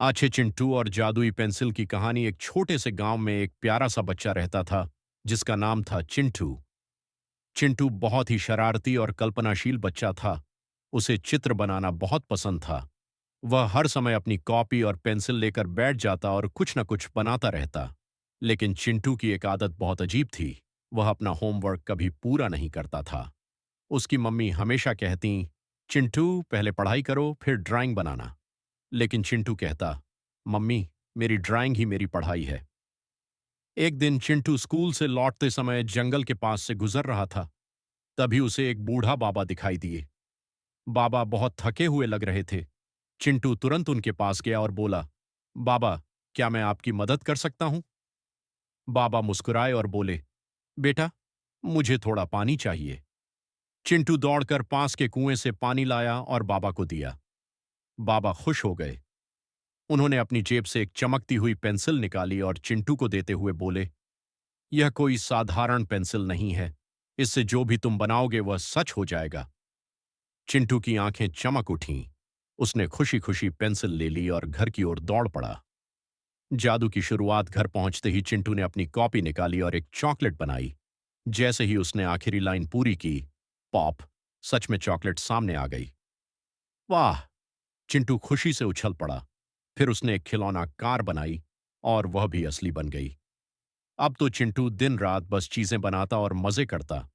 आछे चिंटू और जादुई पेंसिल की कहानी। एक छोटे से गांव में एक प्यारा सा बच्चा रहता था जिसका नाम था चिंटू। चिंटू बहुत ही शरारती और कल्पनाशील बच्चा था। उसे चित्र बनाना बहुत पसंद था। वह हर समय अपनी कॉपी और पेंसिल लेकर बैठ जाता और कुछ न कुछ बनाता रहता। लेकिन चिंटू की एक आदत बहुत अजीब थी। वह अपना होमवर्क कभी पूरा नहीं करता था। उसकी मम्मी हमेशा कहती, चिंटू पहले पढ़ाई करो फिर ड्राइंग बनाना। लेकिन चिंटू कहता, मम्मी, मेरी ड्राइंग ही मेरी पढ़ाई है। एक दिन चिंटू स्कूल से लौटते समय जंगल के पास से गुजर रहा था। तभी उसे एक बूढ़ा बाबा दिखाई दिए। बाबा बहुत थके हुए लग रहे थे। चिंटू तुरंत उनके पास गया और बोला, बाबा, क्या मैं आपकी मदद कर सकता हूं? बाबा मुस्कुराए और बोले, बेटा, मुझे थोड़ा पानी चाहिए। चिंटू दौड़कर पास के कुएं से पानी लाया और बाबा को दिया। बाबा खुश हो गए। उन्होंने अपनी जेब से एक चमकती हुई पेंसिल निकाली और चिंटू को देते हुए बोले, यह कोई साधारण पेंसिल नहीं है। इससे जो भी तुम बनाओगे वह सच हो जाएगा। चिंटू की आंखें चमक उठीं। उसने खुशी खुशी पेंसिल ले ली और घर की ओर दौड़ पड़ा। जादू की शुरुआत घर पहुंचते ही चिंटू ने अपनी कॉपी निकाली और एक चॉकलेट बनाई। जैसे ही उसने आखिरी लाइन पूरी की, पॉप, सच में चॉकलेट सामने आ गई। वाह! चिंटू खुशी से उछल पड़ा। फिर उसने एक खिलौना कार बनाई और वह भी असली बन गई। अब तो चिंटू दिन रात बस चीजें बनाता और मजे करता।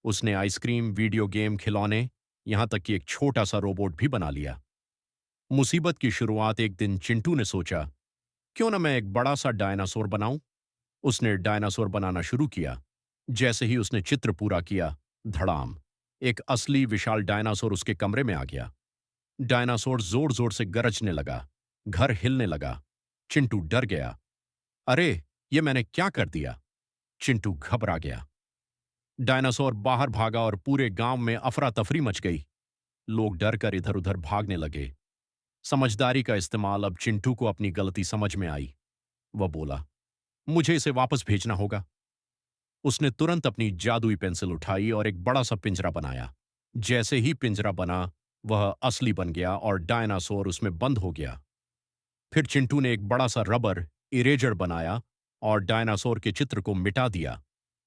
उसने आइसक्रीम, वीडियो गेम, खिलौने, यहां तक कि एक छोटा सा रोबोट भी बना लिया। मुसीबत की शुरुआत एक दिन चिंटू ने सोचा, क्यों ना मैं एक बड़ा सा डायनासोर बनाऊं। उसने डायनासोर बनाना शुरू किया। जैसे ही उसने चित्र पूरा किया, धड़ाम, एक असली विशाल डायनासोर उसके कमरे में आ गया। डायनासोर जोर जोर से गरजने लगा। घर हिलने लगा। चिंटू डर गया। अरे, ये मैंने क्या कर दिया? चिंटू घबरा गया। डायनासोर बाहर भागा और पूरे गांव में अफरा तफरी मच गई। लोग डर कर इधर उधर भागने लगे। समझदारी का इस्तेमाल अब चिंटू को अपनी गलती समझ में आई। वह बोला, मुझे इसे वापस भेजना होगा। उसने तुरंत अपनी जादुई पेंसिल उठाई और एक बड़ा सा पिंजरा बनाया। जैसे ही पिंजरा बना, वह असली बन गया और डायनासोर उसमें बंद हो गया। फिर चिंटू ने एक बड़ा सा रबर इरेजर बनाया और डायनासोर के चित्र को मिटा दिया।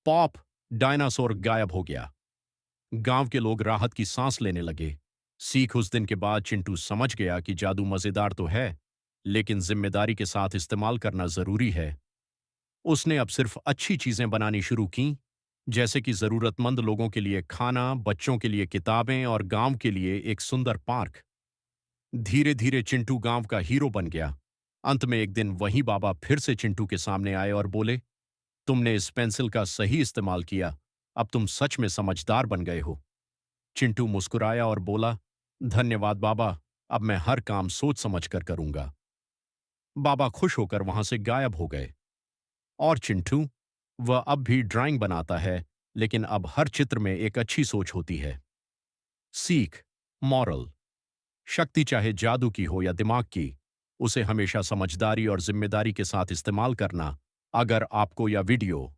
पॉप! डायनासोर गायब हो गया। गांव के लोग राहत की सांस लेने लगे। सीख उस दिन के बाद चिंटू समझ गया कि जादू मजेदार तो है, लेकिन जिम्मेदारी के साथ इस्तेमाल करना जरूरी है। उसने अब सिर्फ अच्छी चीजें बनानी शुरू की, जैसे कि जरूरतमंद लोगों के लिए खाना, बच्चों के लिए किताबें और गांव के लिए एक सुंदर पार्क। धीरे धीरे चिंटू गांव का हीरो बन गया। अंत में एक दिन वही बाबा फिर से चिंटू के सामने आए और बोले, तुमने इस पेंसिल का सही इस्तेमाल किया। अब तुम सच में समझदार बन गए हो। चिंटू मुस्कुराया और बोला, धन्यवाद बाबा, अब मैं हर काम सोच समझ कर करूंगा। बाबा खुश होकर वहां से गायब हो गए। और चिंटू, वह अब भी ड्राइंग बनाता है, लेकिन अब हर चित्र में एक अच्छी सोच होती है। सीख, मॉरल, शक्ति चाहे जादू की हो या दिमाग की, उसे हमेशा समझदारी और जिम्मेदारी के साथ इस्तेमाल करना। अगर आपको यह वीडियो